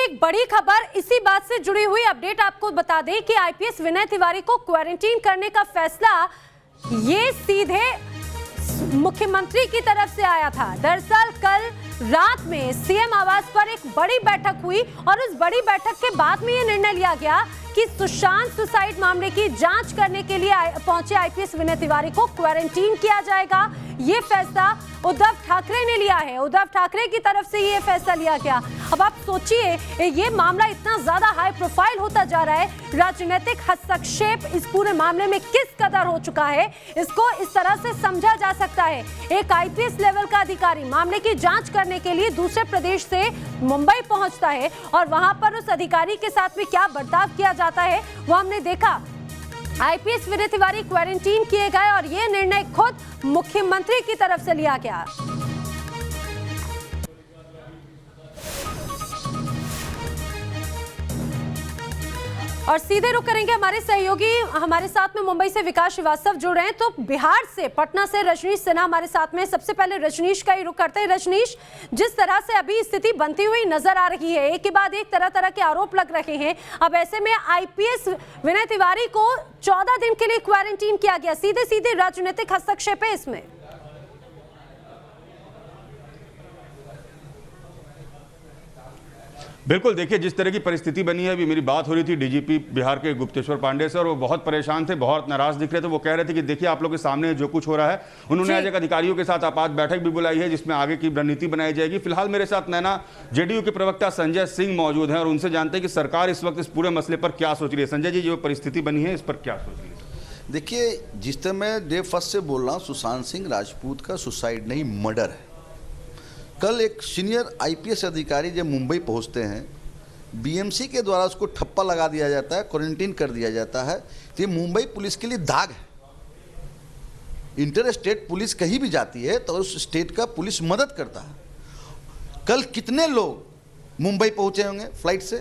एक बड़ी खबर इसी बात से जुड़ी हुई अपडेट आपको बता दें कि आईपीएस विनय तिवारी को क्वारंटीन करने का फैसला ये सीधे मुख्यमंत्री की तरफ से आया था। दरअसल कल रात में सीएम आवास पर एक बड़ी बैठक हुई और उस बड़ी बैठक के बाद में ये निर्णय लिया गया कि सुशांत सुसाइड मामले की जांच करने के लिए पहुंचे आईपीएस विनय तिवारी को क्वारंटीन किया जाएगा। ये फैसला उद्धव ठाकरे ने लिया है, उद्धव ठाकरे की तरफ से ये फैसला लिया गया। अब आप सोचिए ये मामला इतना ज्यादा हाई प्रोफाइल होता जा रहा है, राजनीतिक हस्तक्षेप इस पूरे मामले में किस कदर हो चुका है, इसको इस तरह से समझा जा सकता है। एक आईपीएस लेवल का अधिकारी मामले की जांच करने के लिए दूसरे प्रदेश से मुंबई पहुंचता है और वहां पर उस अधिकारी के साथ में क्या बर्ताव किया जाता है वो हमने देखा। आईपीएस विनय तिवारी क्वारंटीन किए गए और ये निर्णय खुद मुख्यमंत्री की तरफ से लिया गया। और सीधे रुक करेंगे हमारे सहयोगी, हमारे साथ में मुंबई से विकास श्रीवास्तव जुड़ रहे हैं, तो बिहार से पटना से रजनीश सिन्हा हमारे साथ में। सबसे पहले रजनीश का ही रुख करते हैं। रजनीश, जिस तरह से अभी स्थिति बनती हुई नजर आ रही है, एक के बाद एक तरह के आरोप लग रहे हैं, अब ऐसे में आईपीएस विनय तिवारी को 14 दिन के लिए क्वारंटीन किया गया, सीधे सीधे राजनीतिक हस्तक्षेप है इसमें। बिल्कुल, देखिए जिस तरह की परिस्थिति बनी है, अभी मेरी बात हो रही थी डीजीपी बिहार के गुप्तेश्वर पांडे से और वो बहुत परेशान थे, बहुत नाराज दिख रहे थे। वो कह रहे थे कि देखिए आप लोग के सामने जो कुछ हो रहा है, उन्होंने आज एक अधिकारियों के साथ आपात बैठक भी बुलाई है जिसमें आगे की रणनीति बनाई जाएगी। फिलहाल मेरे साथ नैना जेडीयू के प्रवक्ता संजय सिंह मौजूद हैं और उनसे जानते हैं कि सरकार इस वक्त इस पूरे मसले पर क्या सोच रही है। संजय जी, जो परिस्थिति बनी है इस पर क्या सोच रही है? देखिए, जिस तरह मैं डे फर्स्ट से बोल रहा हूँ, सुशांत सिंह राजपूत का सुसाइड नहीं मर्डर है। कल एक सीनियर आईपीएस अधिकारी जब मुंबई पहुँचते हैं, बीएमसी के द्वारा उसको ठप्पा लगा दिया जाता है, क्वारंटीन कर दिया जाता है, तो ये मुंबई पुलिस के लिए दाग है। इंटर स्टेट पुलिस कहीं भी जाती है तो उस स्टेट का पुलिस मदद करता है। कल कितने लोग मुंबई पहुंचे होंगे फ्लाइट से,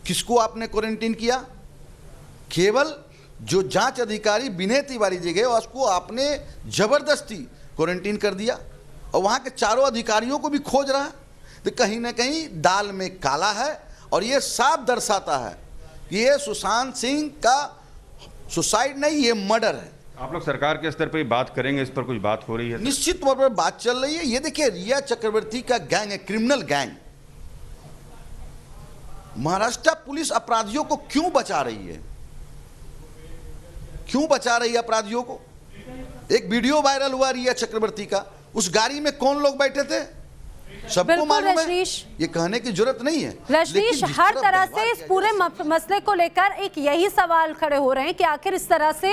किसको आपने क्वारंटीन किया? केवल जो जांच अधिकारी विनय तिवारी जी गए उसको आपने जबरदस्ती क्वारंटीन कर दिया और वहां के चारों अधिकारियों को भी खोज रहा है। तो कहीं ना कहीं दाल में काला है और ये साफ दर्शाता है कि ये सुशांत सिंह का सुसाइड नहीं, ये मर्डर है। आप लोग सरकार के स्तर पर बात करेंगे, इस पर कुछ बात हो रही है? निश्चित तौर पर बात चल रही है। ये देखिए, रिया चक्रवर्ती का गैंग है, क्रिमिनल गैंग। महाराष्ट्र पुलिस अपराधियों को क्यों बचा रही है? क्यों बचा रही है अपराधियों को? एक वीडियो वायरल हुआ रिया चक्रवर्ती का, उस गाड़ी में कौन लोग बैठे थे सबको मालूम है, ये कहने की जरूरत नहीं है। रजनीश, हर तरह से इस पूरे मसले को लेकर एक यही सवाल खड़े हो रहे हैं कि आखिर इस तरह से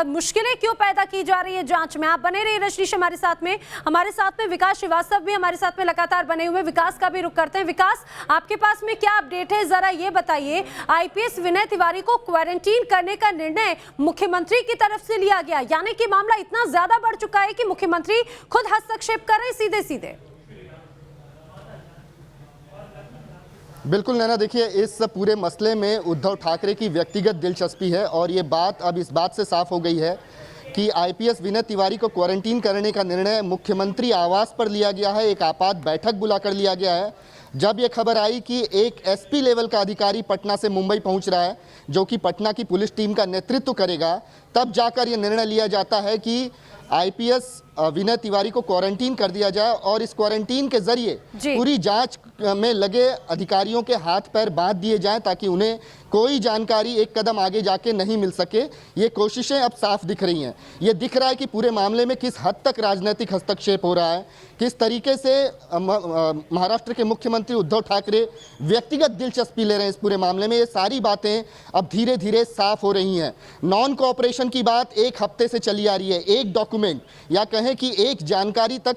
मुश्किलें क्यों पैदा की जा रही है जांच में। आप बने रहिए रजनीश हमारे साथ में विकास श्रीवास्तव भी हमारे साथ में लगातार बने हुए। विकास का भी रुख करते हैं। विकास, आपके पास में क्या अपडेट है, जरा ये बताइए। आईपीएस विनय तिवारी को क्वारंटीन करने का निर्णय मुख्यमंत्री की तरफ से लिया गया, यानी कि मामला इतना ज्यादा बढ़ चुका है कि मुख्यमंत्री खुद हस्तक्षेप कर रहे सीधे सीधे। बिल्कुल नैना, देखिए इस पूरे मसले में उद्धव ठाकरे की व्यक्तिगत दिलचस्पी है और ये बात अब इस बात से साफ हो गई है कि आईपीएस विनय तिवारी को क्वारंटीन करने का निर्णय मुख्यमंत्री आवास पर लिया गया है, एक आपात बैठक बुलाकर लिया गया है। जब ये खबर आई कि एक एसपी लेवल का अधिकारी पटना से मुंबई पहुंच रहा है जो कि पटना की पुलिस टीम का नेतृत्व करेगा, तब जाकर ये निर्णय लिया जाता है कि आईपीएस विनय तिवारी को क्वारंटीन कर दिया जाए और इस क्वारंटीन के जरिए पूरी जांच में लगे अधिकारियों के हाथ पैर बांध दिए जाएं ताकि उन्हें कोई जानकारी एक कदम आगे जाके नहीं मिल सके। ये कोशिशें अब साफ दिख रही हैं। ये दिख रहा है कि पूरे मामले में किस हद तक राजनीतिक हस्तक्षेप हो रहा है, किस तरीके से महाराष्ट्र के मुख्यमंत्री उद्धव ठाकरे व्यक्तिगत दिलचस्पी ले रहे हैं इस पूरे मामले में। ये सारी बातें अब धीरे धीरे साफ हो रही हैं। नॉन कोऑपरेशन की बात एक हफ्ते से चली आ रही है। एक डॉक्यूमेंट या कहें कि एक जानकारी तक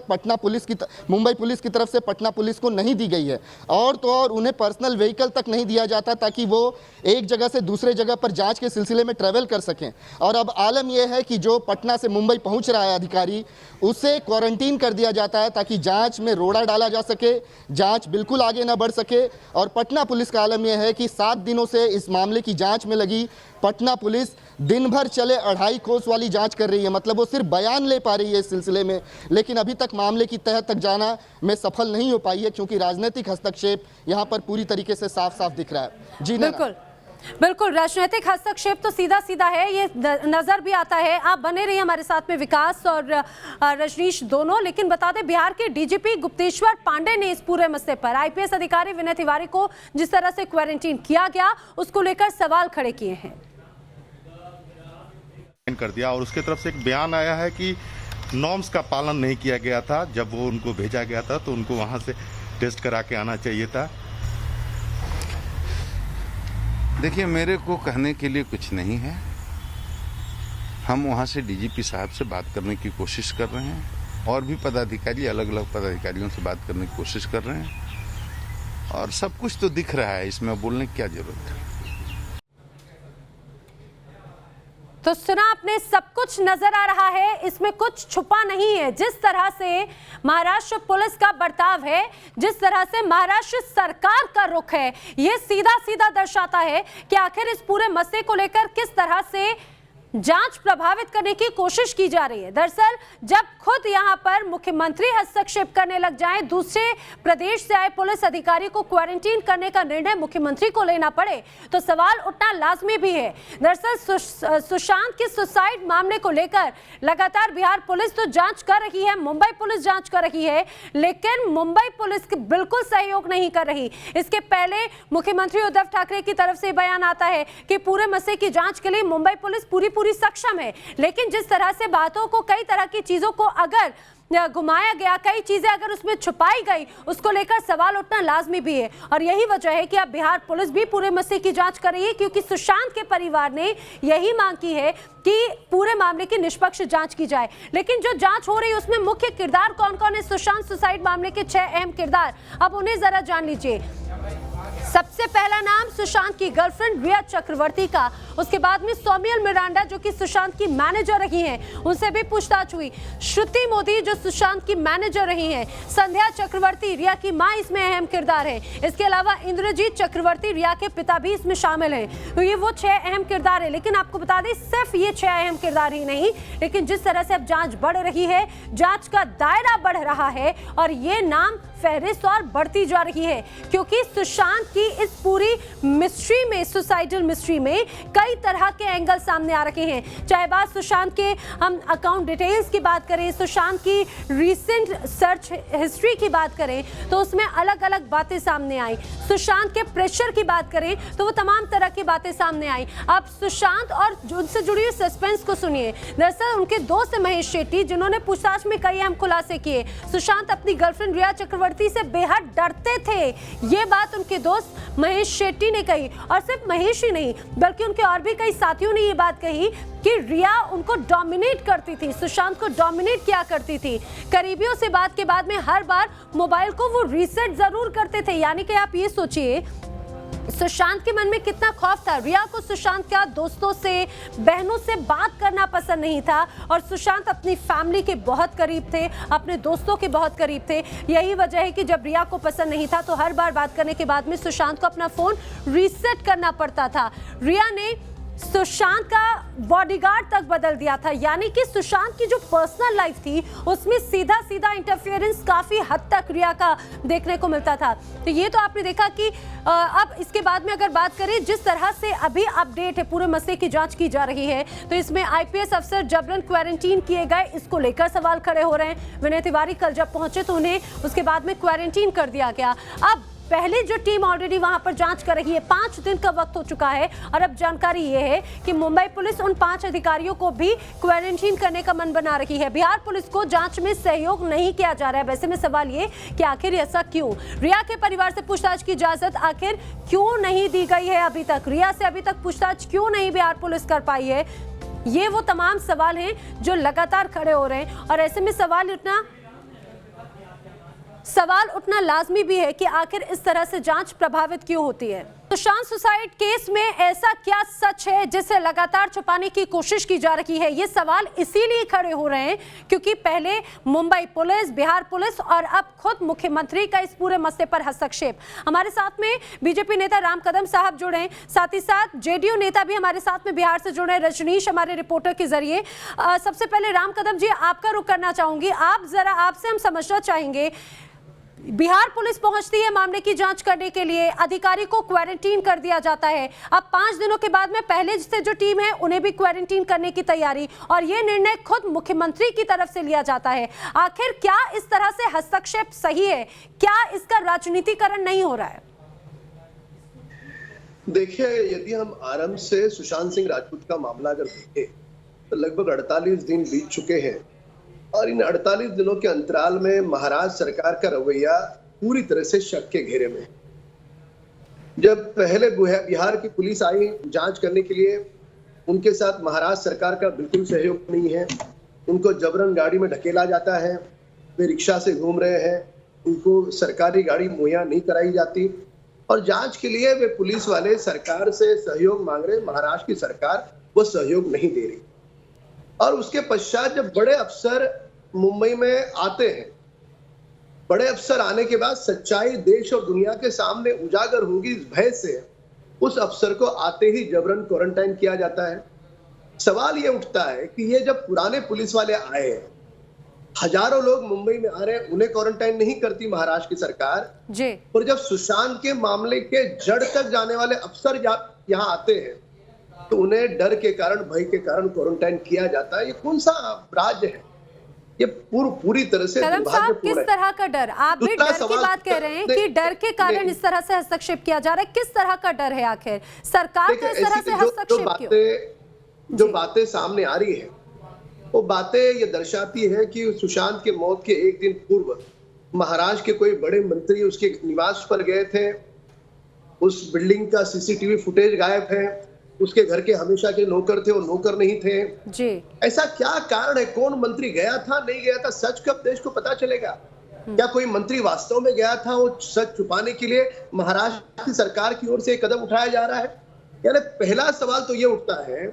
मुंबई पुलिस की तरफ से पटना पुलिस को नहीं दी गई है और तो और उन्हें पर्सनल व्हीकल तक नहीं दिया जाता ताकि वो एक जगह से दूसरे जगह पर जांच के सिलसिले में ट्रैवल कर सकें। और अब आलम यह है कि जो पटना से मुंबई पहुंच रहा है अधिकारी, उसे क्वारंटीन कर दिया जाता है ताकि जांच में रोड़ा डाला जा सके, जांच बिल्कुल आगे ना बढ़ सके। और पटना पुलिस का आलम यह है कि 7 दिनों से इस मामले की जांच में लगी पटना पुलिस दिन भर चले 2.5 कोस वाली जांच कर रही है। मतलब वो सिर्फ बयान ले पा रही है इस सिलसिले में, लेकिन अभी तक मामले की तह तक जाना में सफल नहीं हो पाई है, क्योंकि राजनीतिक हस्तक्षेप यहाँ पर पूरी तरीके से साफ साफ दिख रहा है। जी बिल्कुल बिल्कुल, राजनीतिक हस्तक्षेप तो सीधा सीधा है, ये नजर भी आता है। आप बने रहिए हमारे साथ में, विकास और रजनीश दोनों। लेकिन बता दें, बिहार के डीजीपी गुप्तेश्वर पांडे ने इस पूरे मसले पर आईपीएस अधिकारी विनय तिवारी को जिस तरह से क्वारंटीन किया गया, उसको लेकर सवाल खड़े किए हैं। कर दिया और उसके तरफ से एक बयान आया है कि नॉर्म्स का पालन नहीं किया गया था। जब वो उनको भेजा गया था तो उनको वहां से टेस्ट करा के आना चाहिए था। देखिए, मेरे को कहने के लिए कुछ नहीं है। हम वहाँ से डीजीपी साहब से बात करने की कोशिश कर रहे हैं और भी पदाधिकारी, अलग अलग पदाधिकारियों से बात करने की कोशिश कर रहे हैं और सब कुछ तो दिख रहा है, इसमें बोलने की क्या जरूरत है। तो सुना आपने, सब कुछ नजर आ रहा है, इसमें कुछ छुपा नहीं है। जिस तरह से महाराष्ट्र पुलिस का बर्ताव है, जिस तरह से महाराष्ट्र सरकार का रुख है, यह सीधा सीधा दर्शाता है कि आखिर इस पूरे मसले को लेकर किस तरह से जांच प्रभावित करने की कोशिश की जा रही है। दरअसल जब खुद यहां पर मुख्यमंत्री हस्तक्षेप करने लग जाएं, दूसरे प्रदेश से आए पुलिस अधिकारी को क्वारंटीन करने का निर्णय मुख्यमंत्री को लेना पड़े, तो सवाल उठना लाजमी भी है। दरअसल सुशांत के सुसाइड मामले को लेकर लगातार बिहार पुलिस तो जांच कर रही है, मुंबई पुलिस जांच कर रही है, लेकिन मुंबई पुलिस बिल्कुल सहयोग नहीं कर रही। इसके पहले मुख्यमंत्री उद्धव ठाकरे की तरफ से बयान आता है कि पूरे मसले की जांच के लिए मुंबई पुलिस पूरी सक्षम है, लेकिन जिस तरह से बातों को, कई तरह की चीजों को अगर घुमाया गया, कई चीजें अगर उसमें छुपाई गई, उसको लेकर सवाल उठना लाजमी भी है। और यही वजह है कि अब बिहार पुलिस भी पूरे मसले की जांच कर रही है, क्योंकि सुशांत के परिवार ने यही मांग की है कि पूरे मामले की निष्पक्ष जांच की जाए। लेकिन जो जांच हो रही है उसमें मुख्य किरदार कौन कौन है, सुशांत सुसाइड मामले के 6 अहम किरदार, अब उन्हें जरा जान लीजिए। सबसे पहला नाम सुशांत की गर्लफ्रेंड रिया चक्रवर्ती का, उसके बाद में सौम्यल मिरांडा जो कि सुशांत की मैनेजर रही हैं, उनसे भी पूछताछ हुई। श्रुति मोदी जो सुशांत की मैनेजर रही हैं, संध्या चक्रवर्ती रिया की मां इसमें अहम किरदार है, इसके अलावा इंद्रजीत चक्रवर्ती रिया के पिता भी इसमें शामिल हैं। तो ये वो 6 अहम किरदार है। लेकिन आपको बता दें, सिर्फ ये 6 अहम किरदार ही नहीं, लेकिन जिस तरह से अब जांच बढ़ रही है, जांच का दायरा बढ़ रहा है और ये नाम फहरिस्त और बढ़ती जा रही है, क्योंकि सुशांत की इस पूरी मिस्ट्री में, सुसाइडल मिस्ट्री में कई तरह के एंगल सामने आ रखे हैं। चाहे बात सुशांत के हम अकाउंट डिटेल्स की बात करें, सुशांत की रीसेंट सर्च हिस्ट्री की बात करें, तो उसमें अलग अलग बातें सामने आई। सुशांत के प्रेशर की बात करें तो वो तमाम तरह की बातें सामने आई। आप सुशांत और उनसे जुड़ी हुई सस्पेंस को सुनिए। दरअसल उनके दोस्त महेश शेट्टी, जिन्होंने पूछताछ में कई अहम खुलासे किए, सुशांत अपनी गर्लफ्रेंड रिया चक्रवर्ती से बेहद डरते थे, ये बात उनके दोस्त महेश शेट्टी ने कही। और सिर्फ महेश ही नहीं, बल्कि उनके और भी कई साथियों ने ये बात कही कि रिया उनको डोमिनेट करती थी, सुशांत को डोमिनेट किया करती थी। करीबियों से बात के बाद में हर बार मोबाइल को वो रीसेट जरूर करते थे। यानी कि आप ये सोचिए सुशांत के मन में कितना खौफ था। रिया को सुशांत का दोस्तों से, बहनों से बात करना पसंद नहीं था, और सुशांत अपनी फैमिली के बहुत करीब थे, अपने दोस्तों के बहुत करीब थे। यही वजह है कि जब रिया को पसंद नहीं था तो हर बार बात करने के बाद में सुशांत को अपना फोन रीसेट करना पड़ता था। रिया ने सुशांत का बॉडीगार्ड तक बदल दिया था। यानी कि सुशांत की जो पर्सनल लाइफ थी उसमें सीधा सीधा इंटरफेरेंस काफी हद तक रिया का देखने को मिलता था। तो ये तो आपने देखा कि अब इसके बाद में अगर बात करें, जिस तरह से अभी अपडेट है, पूरे मसले की जांच की जा रही है, तो इसमें आईपीएस अफसर जबरन क्वारंटीन किए गए, इसको लेकर सवाल खड़े हो रहे हैं। विनय तिवारी कल जब पहुंचे तो उन्हें उसके बाद में क्वारंटीन कर दिया गया। अब पहले जो टीम ऑलरेडी वहां पर जांच कर रही है, 5 दिन का वक्त हो चुका है, और अब जानकारी ये है कि मुंबई पुलिस उन 5 अधिकारियों को भी क्वारंटीन करने का मन बना रही है। बिहार पुलिस को जांच में सहयोग नहीं किया जा रहा है। वैसे में सवाल ये कि आखिर ऐसा क्यों? रिया के परिवार से पूछताछ की इजाजत आखिर क्यों नहीं दी गई है अभी तक? रिया से अभी तक पूछताछ क्यों नहीं बिहार पुलिस कर पाई है? ये वो तमाम सवाल हैं जो लगातार खड़े हो रहे हैं, और ऐसे में सवाल उठना लाजमी भी है कि आखिर इस तरह से जांच प्रभावित क्यों होती है। सुशांत सुसाइड केस में ऐसा क्या सच है जिसे लगातार छुपाने की कोशिश की जा रही है? ये सवाल इसीलिए खड़े हो रहे हैं क्योंकि पहले मुंबई पुलिस, बिहार पुलिस और अब खुद मुख्यमंत्री का इस पूरे मसले पर हस्तक्षेप। हमारे साथ में बीजेपी नेता राम कदम साहब जुड़े हैं, साथ ही साथ जेडीयू नेता भी हमारे साथ में बिहार से जुड़े हैं, रजनीश हमारे रिपोर्टर के जरिए। सबसे पहले राम कदम जी, आपका रुख करना चाहूंगी। आपसे हम समझना चाहेंगे, बिहार पुलिस पहुंचती है मामले की जांच करने के लिए, अधिकारी को क्वारंटीन कर दिया जाता है। अब 5 दिनों के बाद में पहले से जो टीम है उन्हें भी क्वारंटीन करने की तैयारी, और ये निर्णय खुद मुख्यमंत्री की तरफ से लिया जाता है। आखिर क्या इस तरह से हस्तक्षेप सही है? क्या इसका राजनीतिकरण नहीं हो रहा है? देखिए, यदि हम आरंभ से सुशांत सिंह राजपूत का मामला अगर देखें तो लगभग 48 दिन बीत चुके हैं और इन 48 दिनों के अंतराल में महाराष्ट्र सरकार का रवैया पूरी तरह से शक के घेरे में। जब पहले बिहार की पुलिस आई जांच करने के लिए, उनके साथ महाराष्ट्र सरकार का बिल्कुल सहयोग नहीं है। उनको जबरन गाड़ी में ढकेला जाता है, वे रिक्शा से घूम रहे हैं, उनको सरकारी गाड़ी मुहैया नहीं कराई जाती और जांच के लिए वे पुलिस वाले सरकार से सहयोग मांग रहे, महाराष्ट्र की सरकार वो सहयोग नहीं दे रही। और उसके पश्चात जब बड़े अफसर मुंबई में आते हैं, बड़े अफसर आने के बाद सच्चाई देश और दुनिया के सामने उजागर होगी इस भय से उस अफसर को आते ही जबरन क्वारंटाइन किया जाता है। सवाल ये उठता है कि ये जब पुराने पुलिस वाले आए, हजारों लोग मुंबई में आ रहे हैं, उन्हें क्वारंटाइन नहीं करती महाराष्ट्र की सरकार जी। और जब सुशांत के मामले के जड़ तक जाने वाले अफसर यहाँ आते हैं तो उन्हें डर के कारण, भय के कारण क्वारंटाइन किया जाता है। ये कौन सा राज्य है? ये पूरी तरह से कदम साहब, किस तरह का डर? आप भी डर की बात कह रहे हैं कि डर के कारण इस तरह से हस्तक्षेप किया जा रहा है। किस तरह का डर है आखिर? सरकार का इस तरह से हस्तक्षेप क्यों? जो बातें सामने आ रही है वो बातें ये दर्शाती है कि सुशांत के मौत के एक दिन पूर्व महाराष्ट्र के कोई बड़े मंत्री उसके निवास पर गए थे, उस बिल्डिंग का सीसीटीवी फुटेज गायब है, उसके घर के हमेशा के नौकर थे वो नौकर नहीं थे जी। ऐसा क्या कारण है? कौन मंत्री गया था, नहीं गया था? सच कब देश को पता चलेगा? क्या कोई मंत्री वास्तव में गया था? वो सच छुपाने के लिए महाराष्ट्र की सरकार की ओर से कदम उठाया जा रहा है। यानी पहला सवाल तो ये उठता है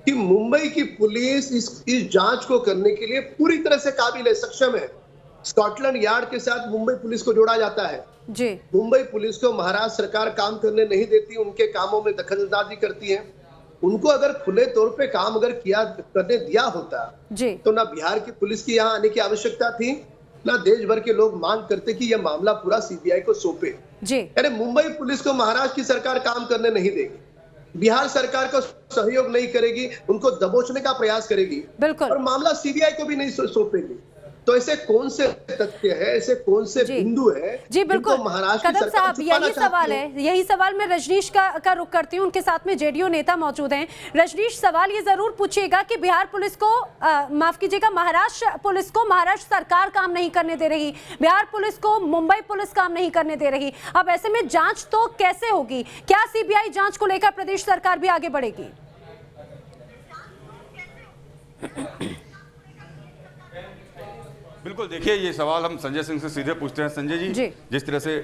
कि मुंबई की पुलिस इस जांच को करने के लिए पूरी तरह से काबिल है, सक्षम है। स्कॉटलैंड यार्ड के साथ मुंबई पुलिस को जोड़ा जाता है जी। मुंबई पुलिस को महाराष्ट्र सरकार काम करने नहीं देती, उनके कामों में दखलंदाजी करती है। उनको अगर खुले तौर पे काम अगर करने दिया होता जी तो ना बिहार की पुलिस की यहाँ आने की आवश्यकता थी, ना देश भर के लोग मांग करते कि यह मामला पूरा सीबीआई को सौंपे जी। अरे मुंबई पुलिस को महाराष्ट्र की सरकार काम करने नहीं देगी, बिहार सरकार को सहयोग नहीं करेगी, उनको दबोचने का प्रयास करेगी बिल्कुल, और मामला सीबीआई को भी नहीं सौंपेगी। तो ऐसे कौन से तथ्य है, ऐसे कौन से बिंदु है जी? बिल्कुल कदम साहब, यही सवाल है, यही सवाल मैं रजनीश का रुख करती हूँ। उनके साथ में जेडीयू नेता मौजूद हैं। रजनीश, सवाल ये जरूर पूछिएगा कि बिहार पुलिस को माफ कीजिएगा, महाराष्ट्र पुलिस को महाराष्ट्र सरकार काम नहीं करने दे रही, बिहार पुलिस को मुंबई पुलिस काम नहीं करने दे रही। अब ऐसे में जांच तो कैसे होगी? क्या सीबीआई जांच को लेकर प्रदेश सरकार भी आगे बढ़ेगी? बिल्कुल, देखिए ये सवाल हम संजय सिंह से सीधे पूछते हैं। संजय जी, जिस तरह से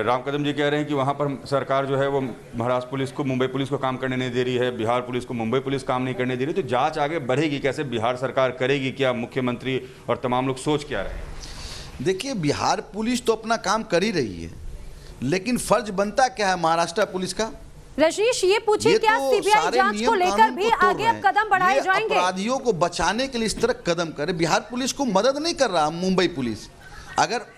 राम कदम जी कह रहे हैं कि वहाँ पर सरकार जो है वो महाराष्ट्र पुलिस को मुंबई पुलिस को काम करने नहीं दे रही है, बिहार पुलिस को मुंबई पुलिस काम नहीं करने दे रही, तो जांच आगे बढ़ेगी कैसे? बिहार सरकार करेगी क्या? मुख्यमंत्री और तमाम लोग सोच क्या रहे हैं? देखिए, बिहार पुलिस तो अपना काम कर ही रही है, लेकिन फर्ज बनता क्या है महाराष्ट्र पुलिस का? रजनीश, ये पूछिए, क्या सीबीआई जांच को लेकर भी आगे अब कदम बढ़ाए जाएंगे? अपराधियों को बचाने के लिए इस तरह कदम करे, बिहार पुलिस को मदद नहीं कर रहा मुंबई पुलिस। अगर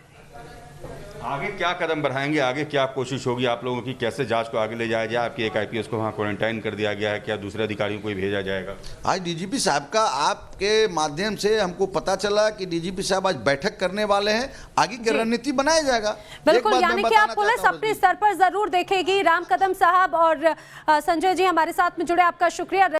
आगे क्या कदम बढ़ाएंगे, आगे क्या कोशिश होगी आप लोगों की, कैसे जांच को आगे ले जाया जाए? आपकी एक आईपीएस को वहाँ क्वारंटाइन कर दिया गया है, क्या दूसरे अधिकारियों को भी भेजा जाएगा? आज डीजीपी साहब का आपके माध्यम से हमको पता चला कि डीजीपी साहब आज बैठक करने वाले हैं, आगे की रणनीति बनाया जाएगा। बिल्कुल, यानी कि आप पुलिस अपने स्तर पर जरूर देखेगी। राम कदम साहब और संजय जी हमारे साथ में जुड़े, आपका शुक्रिया।